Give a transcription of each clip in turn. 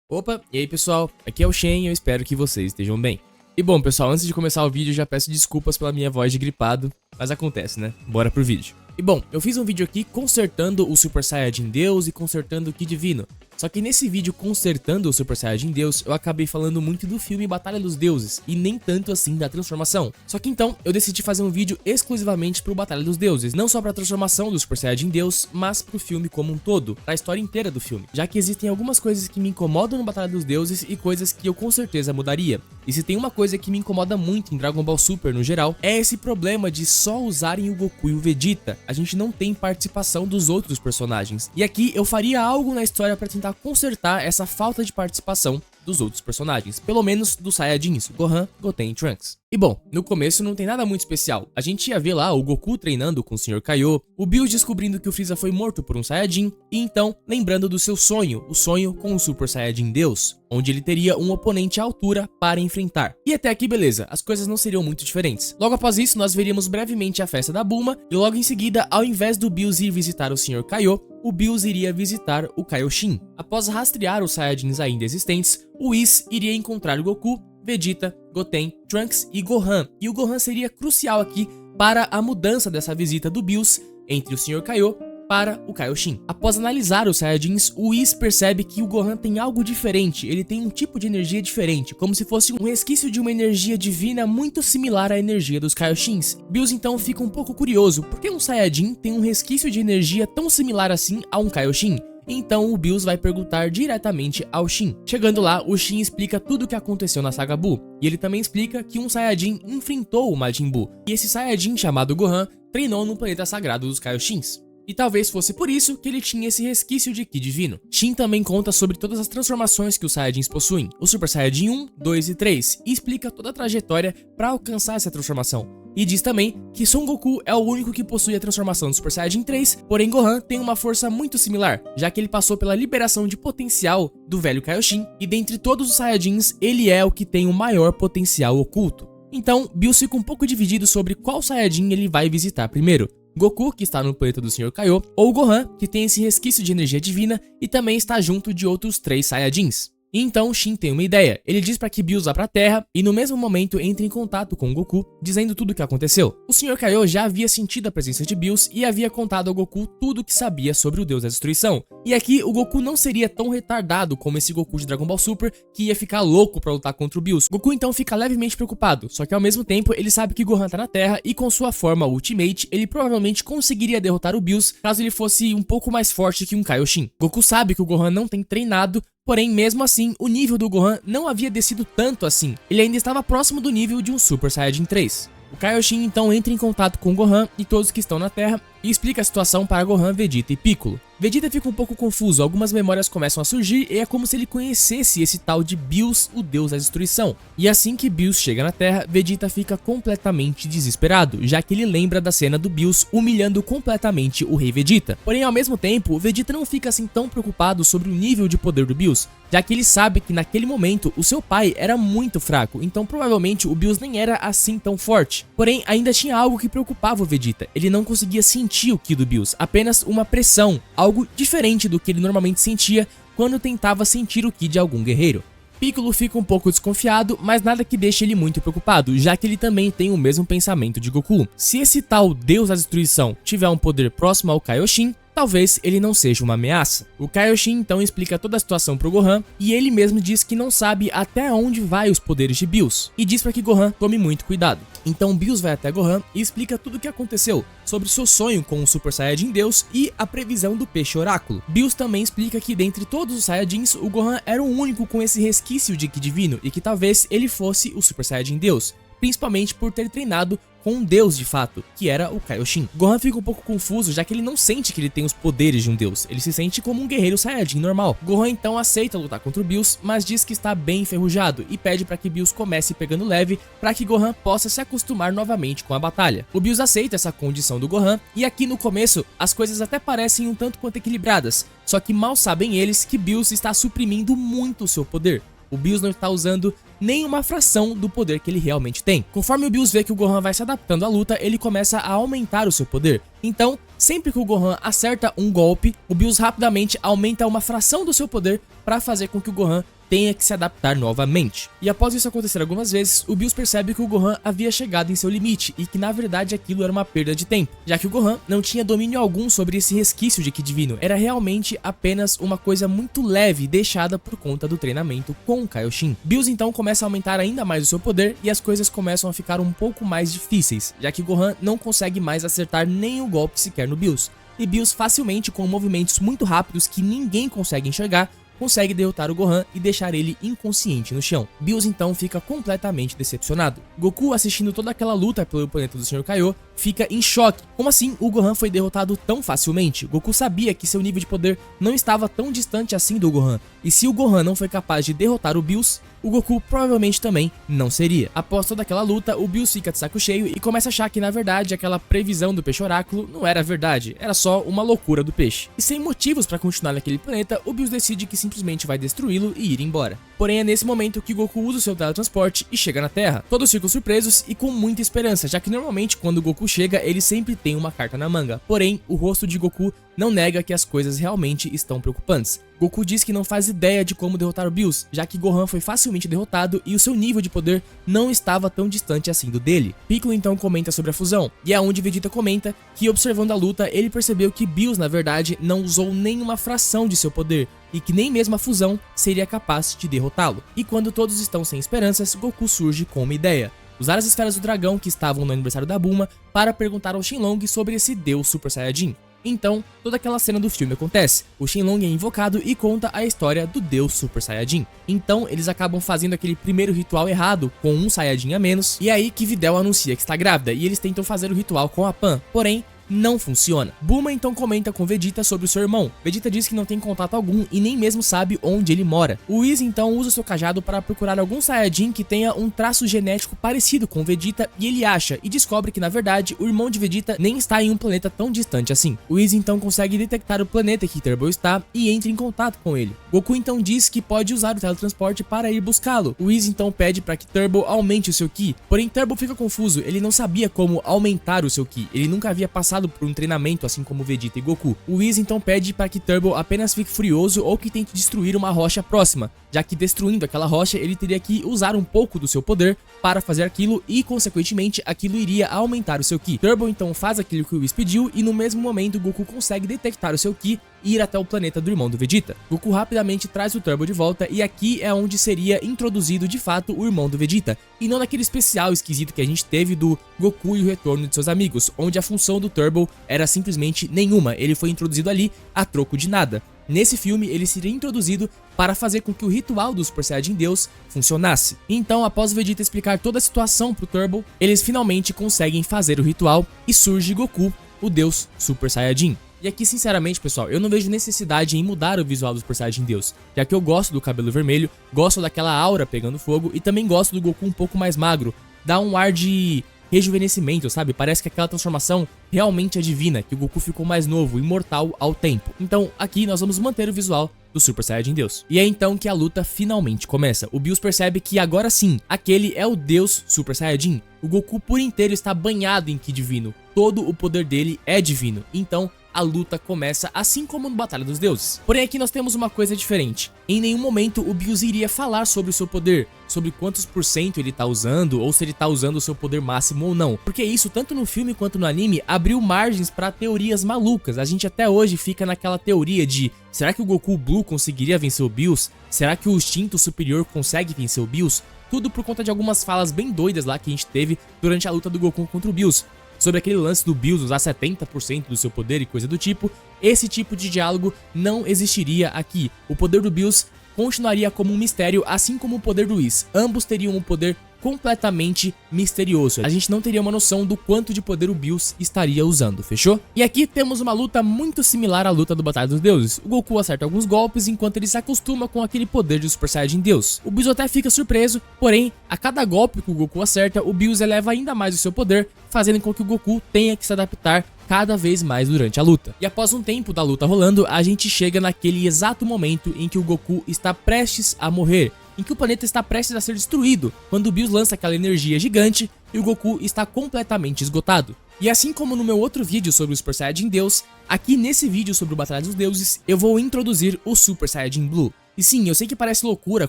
Opa, e aí pessoal, aqui é o Shen e eu espero que vocês estejam bem. E bom pessoal, antes de começar o vídeo já peço desculpas pela minha voz de gripado, mas acontece né, bora pro vídeo. E bom, eu fiz um vídeo aqui consertando o Super Saiyajin Deus e consertando o Ki Divino. Só que nesse vídeo consertando o Super Saiyajin Deus, eu acabei falando muito do filme Batalha dos Deuses e nem tanto assim da transformação. Só que então, eu decidi fazer um vídeo exclusivamente pro Batalha dos Deuses, não só pra transformação do Super Saiyajin Deus, mas pro filme como um todo, pra história inteira do filme. Já que existem algumas coisas que me incomodam no Batalha dos Deuses e coisas que eu com certeza mudaria. E se tem uma coisa que me incomoda muito em Dragon Ball Super no geral, é esse problema de só usarem o Goku e o Vegeta. A gente não tem participação dos outros personagens. E aqui eu faria algo na história pra tentar consertar essa falta de participação dos outros personagens, pelo menos dos Saiyajins, Gohan, Goten e Trunks. E bom, no começo não tem nada muito especial. A gente ia ver lá o Goku treinando com o Sr. Kaiô, o Bills descobrindo que o Freeza foi morto por um Saiyajin, e então lembrando do seu sonho, o sonho com o Super Saiyajin Deus, onde ele teria um oponente à altura para enfrentar. E até aqui beleza, as coisas não seriam muito diferentes. Logo após isso, nós veríamos brevemente a festa da Bulma, e logo em seguida, ao invés do Bills ir visitar o Sr. Kaiô, o Bills iria visitar o Kaioshin. Após rastrear os Saiyajins ainda existentes, o Whis iria encontrar o Goku, Vegeta, Goten, Trunks e Gohan. E o Gohan seria crucial aqui para a mudança dessa visita do Bills entre o Sr. Kaiô para o Kaioshin. Após analisar os Saiyajins, o Whis percebe que o Gohan tem algo diferente, ele tem um tipo de energia diferente, como se fosse um resquício de uma energia divina muito similar à energia dos Kaioshins. Bills então fica um pouco curioso, por que um Saiyajin tem um resquício de energia tão similar assim a um Kaioshin? Então o Bills vai perguntar diretamente ao Shin. Chegando lá, o Shin explica tudo o que aconteceu na saga Buu, e ele também explica que um Saiyajin enfrentou o Majin Buu, e esse Saiyajin chamado Gohan treinou no planeta sagrado dos Kaioshins. E talvez fosse por isso que ele tinha esse resquício de Ki Divino. Shin também conta sobre todas as transformações que os Saiyajins possuem, o Super Saiyajin 1, 2 e 3, e explica toda a trajetória para alcançar essa transformação. E diz também que Son Goku é o único que possui a transformação do Super Saiyajin 3, porém Gohan tem uma força muito similar, já que ele passou pela liberação de potencial do velho Kaioshin, e dentre todos os Saiyajins, ele é o que tem o maior potencial oculto. Então, Bills fica um pouco dividido sobre qual Saiyajin ele vai visitar primeiro. Goku, que está no planeta do Sr. Kaiô, ou Gohan, que tem esse resquício de energia divina e também está junto de outros 3 Saiyajins. E então Shin tem uma ideia, ele diz para que Bills vá para a Terra e no mesmo momento entre em contato com Goku, dizendo tudo o que aconteceu. O Sr. Kaiô já havia sentido a presença de Bills e havia contado ao Goku tudo o que sabia sobre o Deus da Destruição. E aqui o Goku não seria tão retardado como esse Goku de Dragon Ball Super, que ia ficar louco para lutar contra o Bills. Goku então fica levemente preocupado, só que ao mesmo tempo ele sabe que Gohan tá na Terra e com sua forma Ultimate ele provavelmente conseguiria derrotar o Bills caso ele fosse um pouco mais forte que um Kaioshin. Goku sabe que o Gohan não tem treinado, porém, mesmo assim, o nível do Gohan não havia descido tanto assim. Ele ainda estava próximo do nível de um Super Saiyajin 3. O Kaioshin então entra em contato com Gohan e todos que estão na Terra e explica a situação para Gohan, Vegeta e Piccolo. Vegeta fica um pouco confuso, algumas memórias começam a surgir e é como se ele conhecesse esse tal de Bills, o Deus da Destruição. E assim que Bills chega na Terra, Vegeta fica completamente desesperado, já que ele lembra da cena do Bills humilhando completamente o Rei Vegeta. Porém, ao mesmo tempo, o Vegeta não fica assim tão preocupado sobre o nível de poder do Bills, já que ele sabe que naquele momento o seu pai era muito fraco, então provavelmente o Bills nem era assim tão forte. Porém, ainda tinha algo que preocupava o Vegeta, ele não conseguia sentir o Ki do Bills, apenas uma pressão, algo diferente do que ele normalmente sentia quando tentava sentir o Ki de algum guerreiro. Piccolo fica um pouco desconfiado, mas nada que deixe ele muito preocupado, já que ele também tem o mesmo pensamento de Goku. Se esse tal Deus da Destruição tiver um poder próximo ao Kaioshin, talvez ele não seja uma ameaça. O Kaioshin então explica toda a situação pro Gohan e ele mesmo diz que não sabe até onde vai os poderes de Bills e diz para que Gohan tome muito cuidado. Então Bills vai até Gohan e explica tudo o que aconteceu, sobre seu sonho com o Super Saiyajin Deus e a previsão do peixe oráculo. Bills também explica que dentre todos os Saiyajins, o Gohan era o único com esse resquício de Ki Divino e que talvez ele fosse o Super Saiyajin Deus, principalmente por ter treinado com um deus de fato, que era o Kaioshin. Gohan fica um pouco confuso, já que ele não sente que ele tem os poderes de um deus, ele se sente como um guerreiro Saiyajin normal. Gohan então aceita lutar contra o Bills, mas diz que está bem enferrujado e pede para que Bills comece pegando leve para que Gohan possa se acostumar novamente com a batalha. O Bills aceita essa condição do Gohan e aqui no começo as coisas até parecem um tanto quanto equilibradas, só que mal sabem eles que Bills está suprimindo muito o seu poder. O Bills não está usando nem uma fração do poder que ele realmente tem. Conforme o Bills vê que o Gohan vai se adaptando à luta, ele começa a aumentar o seu poder. Então, Sempre que o Gohan acerta um golpe, o Bills rapidamente aumenta uma fração do seu poder para fazer com que o Gohan tenha que se adaptar novamente. E após isso acontecer algumas vezes, o Bills percebe que o Gohan havia chegado em seu limite e que na verdade aquilo era uma perda de tempo, já que o Gohan não tinha domínio algum sobre esse resquício de Ki divino, era realmente apenas uma coisa muito leve deixada por conta do treinamento com o Kaioshin. Bills então começa a aumentar ainda mais o seu poder e as coisas começam a ficar um pouco mais difíceis, já que Gohan não consegue mais acertar nem o golpe sequer no Bills, e Bills facilmente, com movimentos muito rápidos que ninguém consegue enxergar, consegue derrotar o Gohan e deixar ele inconsciente no chão. Bills então fica completamente decepcionado. Goku, assistindo toda aquela luta pelo planeta do Sr. Kaiô, fica em choque. Como assim o Gohan foi derrotado tão facilmente? Goku sabia que seu nível de poder não estava tão distante assim do Gohan, e se o Gohan não foi capaz de derrotar o Bills, o Goku provavelmente também não seria. Após toda aquela luta, o Bills fica de saco cheio e começa a achar que na verdade aquela previsão do peixe oráculo não era verdade, era só uma loucura do peixe. E sem motivos para continuar naquele planeta, o Bills decide que simplesmente vai destruí-lo e ir embora. Porém é nesse momento que Goku usa o seu teletransporte e chega na Terra. Todos ficam surpresos e com muita esperança, já que normalmente quando o Goku chega ele sempre tem uma carta na manga. Porém, o rosto de Goku não nega que as coisas realmente estão preocupantes. Goku diz que não faz ideia de como derrotar o Bills, já que Gohan foi facilmente derrotado e o seu nível de poder não estava tão distante assim do dele. Piccolo então comenta sobre a fusão, e é onde Vegeta comenta que observando a luta ele percebeu que Bills na verdade não usou nenhuma fração de seu poder, e que nem mesmo a fusão seria capaz de derrotá-lo. E quando todos estão sem esperanças, Goku surge com uma ideia: usar as esferas do dragão que estavam no aniversário da Bulma para perguntar ao Shenlong sobre esse Deus Super Saiyajin. Então, toda aquela cena do filme acontece. O Shenlong é invocado e conta a história do Deus Super Saiyajin. Então, eles acabam fazendo aquele primeiro ritual errado, com um Saiyajin a menos, e é aí que Videl anuncia que está grávida, e eles tentam fazer o ritual com a Pan, porém, não funciona. Bulma então comenta com Vegeta sobre o seu irmão. Vegeta diz que não tem contato algum e nem mesmo sabe onde ele mora. O Whis então usa seu cajado para procurar algum Saiyajin que tenha um traço genético parecido com Vegeta e ele acha e descobre que na verdade o irmão de Vegeta nem está em um planeta tão distante assim. O Whis então consegue detectar o planeta que Turbo está e entra em contato com ele. Goku então diz que pode usar o teletransporte para ir buscá-lo. O Whis então pede para que Turbo aumente o seu Ki, porém Turbo fica confuso, ele não sabia como aumentar o seu Ki, ele nunca havia passado por um treinamento assim como Vegeta e Goku. O Whis então pede para que Turbo apenas fique furioso ou que tente destruir uma rocha próxima, já que destruindo aquela rocha ele teria que usar um pouco do seu poder para fazer aquilo e consequentemente aquilo iria aumentar o seu Ki. Turbo então faz aquilo que o Whis pediu e no mesmo momento Goku consegue detectar o seu Ki e ir até o planeta do irmão do Vegeta. Goku rapidamente traz o Turbo de volta e aqui é onde seria introduzido de fato o irmão do Vegeta, e não naquele especial esquisito que a gente teve do Goku e o retorno de seus amigos, onde a função do Turbo era simplesmente nenhuma, ele foi introduzido ali a troco de nada. Nesse filme, ele seria introduzido para fazer com que o ritual do Super Saiyajin Deus funcionasse. Então, após o Vegeta explicar toda a situação pro Turbo, eles finalmente conseguem fazer o ritual e surge Goku, o Deus Super Saiyajin. E aqui, sinceramente, pessoal, eu não vejo necessidade em mudar o visual do Super Saiyajin Deus, já que eu gosto do cabelo vermelho, gosto daquela aura pegando fogo e também gosto do Goku um pouco mais magro. Dá um ar de rejuvenescimento, sabe? Parece que aquela transformação realmente é divina, que o Goku ficou mais novo, imortal ao tempo. Então, aqui nós vamos manter o visual do Super Saiyajin Deus. E é então que a luta finalmente começa. O Bills percebe que agora sim, aquele é o Deus Super Saiyajin. O Goku por inteiro está banhado em Ki divino. Todo o poder dele é divino. Então, a luta começa assim como no Batalha dos Deuses. Porém aqui nós temos uma coisa diferente. Em nenhum momento o Bills iria falar sobre o seu poder, sobre quantos por cento ele tá usando, ou se ele tá usando o seu poder máximo ou não. Porque isso, tanto no filme quanto no anime, abriu margens para teorias malucas. A gente até hoje fica naquela teoria de: será que o Goku Blue conseguiria vencer o Bills? Será que o instinto superior consegue vencer o Bills? Tudo por conta de algumas falas bem doidas lá que a gente teve durante a luta do Goku contra o Bills. Sobre aquele lance do Bills usar 70% do seu poder e coisa do tipo, esse tipo de diálogo não existiria aqui. O poder do Bills continuaria como um mistério, assim como o poder do Whis. Ambos teriam um poder completamente misterioso. A gente não teria uma noção do quanto de poder o Bills estaria usando, fechou? E aqui temos uma luta muito similar à luta do Batalha dos Deuses. O Goku acerta alguns golpes enquanto ele se acostuma com aquele poder de Super Saiyajin Deus. O Bills até fica surpreso, porém, a cada golpe que o Goku acerta, o Bills eleva ainda mais o seu poder, fazendo com que o Goku tenha que se adaptar cada vez mais durante a luta. E após um tempo da luta rolando, a gente chega naquele exato momento em que o Goku está prestes a morrer, em que o planeta está prestes a ser destruído, quando o Bills lança aquela energia gigante e o Goku está completamente esgotado. E assim como no meu outro vídeo sobre o Super Saiyajin Deus, aqui nesse vídeo sobre o Batalha dos Deuses, eu vou introduzir o Super Saiyajin Blue. E sim, eu sei que parece loucura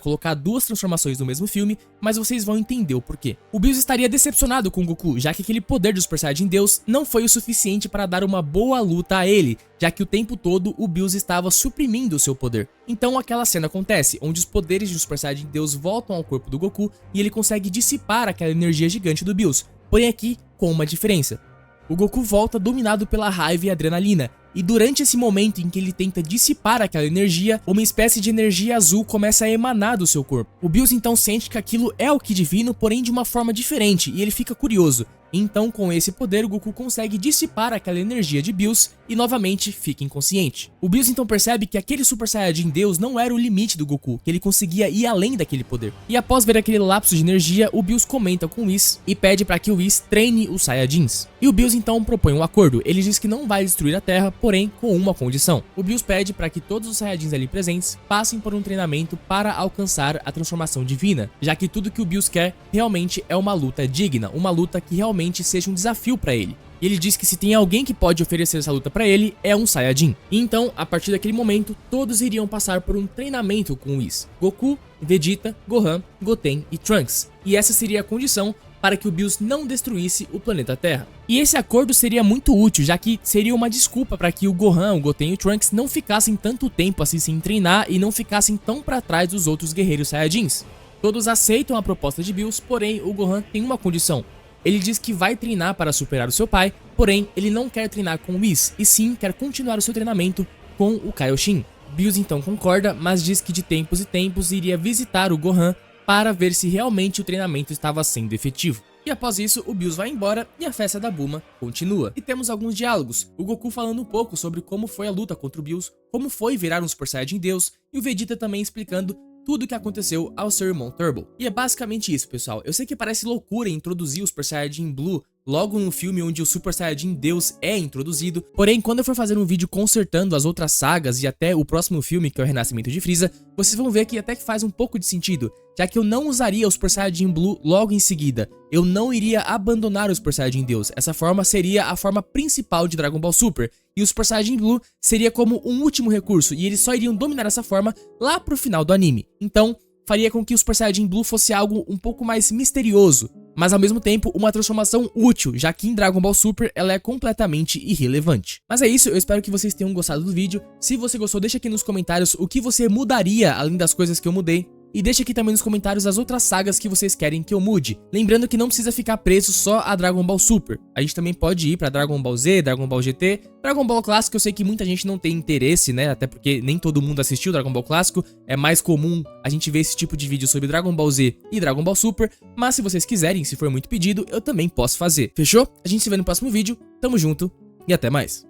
colocar duas transformações no mesmo filme, mas vocês vão entender o porquê. O Bills estaria decepcionado com o Goku, já que aquele poder do Super Saiyajin Deus não foi o suficiente para dar uma boa luta a ele, já que o tempo todo o Bills estava suprimindo o seu poder. Então aquela cena acontece, onde os poderes do Super Saiyajin Deus voltam ao corpo do Goku e ele consegue dissipar aquela energia gigante do Bills, porém aqui com uma diferença. O Goku volta dominado pela raiva e adrenalina, e durante esse momento em que ele tenta dissipar aquela energia, uma espécie de energia azul começa a emanar do seu corpo. O Bills então sente que aquilo é o Ki divino, porém de uma forma diferente, e ele fica curioso. Então, com esse poder, o Goku consegue dissipar aquela energia de Bills e novamente fica inconsciente. O Bills então percebe que aquele Super Saiyajin Deus não era o limite do Goku, que ele conseguia ir além daquele poder. E após ver aquele lapso de energia, o Bills comenta com o Whis e pede para que o Whis treine os Saiyajins. E o Bills então propõe um acordo, ele diz que não vai destruir a Terra, porém com uma condição. O Bills pede para que todos os Saiyajins ali presentes passem por um treinamento para alcançar a transformação divina, já que tudo que o Bills quer realmente é uma luta digna, uma luta que realmente seja um desafio para ele. E ele diz que se tem alguém que pode oferecer essa luta para ele, é um Saiyajin. E então, a partir daquele momento, todos iriam passar por um treinamento com o Whis: Goku, Vegeta, Gohan, Goten e Trunks. E essa seria a condição para que o Bills não destruísse o planeta Terra. E esse acordo seria muito útil, já que seria uma desculpa para que o Gohan, o Goten e o Trunks não ficassem tanto tempo assim sem treinar e não ficassem tão para trás dos outros guerreiros Saiyajins. Todos aceitam a proposta de Bills, porém o Gohan tem uma condição. Ele diz que vai treinar para superar o seu pai, porém ele não quer treinar com o Whis, e sim quer continuar o seu treinamento com o Kaioshin. Bills então concorda, mas diz que de tempos em tempos iria visitar o Gohan para ver se realmente o treinamento estava sendo efetivo. E após isso, o Bills vai embora e a festa da Bulma continua. E temos alguns diálogos, o Goku falando um pouco sobre como foi a luta contra o Bills, como foi virar um Super Saiyajin Deus, e o Vegeta também explicando tudo o que aconteceu ao seu irmão Turbo. E é basicamente isso, pessoal. Eu sei que parece loucura introduzir o Super Saiyajin Blue logo no filme onde o Super Saiyajin Deus é introduzido, porém quando eu for fazer um vídeo consertando as outras sagas e até o próximo filme, que é o Renascimento de Frieza, vocês vão ver que até que faz um pouco de sentido, já que eu não usaria o Super Saiyajin Blue logo em seguida. Eu não iria abandonar o Super Saiyajin Deus, essa forma seria a forma principal de Dragon Ball Super, e o Super Saiyajin Blue seria como um último recurso, e eles só iriam dominar essa forma lá pro final do anime. Então, faria com que o Super Saiyajin Blue fosse algo um pouco mais misterioso, mas ao mesmo tempo uma transformação útil, já que em Dragon Ball Super ela é completamente irrelevante. Mas é isso, eu espero que vocês tenham gostado do vídeo. Se você gostou, deixa aqui nos comentários o que você mudaria além das coisas que eu mudei. E deixa aqui também nos comentários as outras sagas que vocês querem que eu mude. Lembrando que não precisa ficar preso só a Dragon Ball Super. A gente também pode ir pra Dragon Ball Z, Dragon Ball GT, Dragon Ball Clássico. Eu sei que muita gente não tem interesse, né? Até porque nem todo mundo assistiu Dragon Ball Clássico. É mais comum a gente ver esse tipo de vídeo sobre Dragon Ball Z e Dragon Ball Super. Mas se vocês quiserem, se for muito pedido, eu também posso fazer. Fechou? A gente se vê no próximo vídeo. Tamo junto e até mais.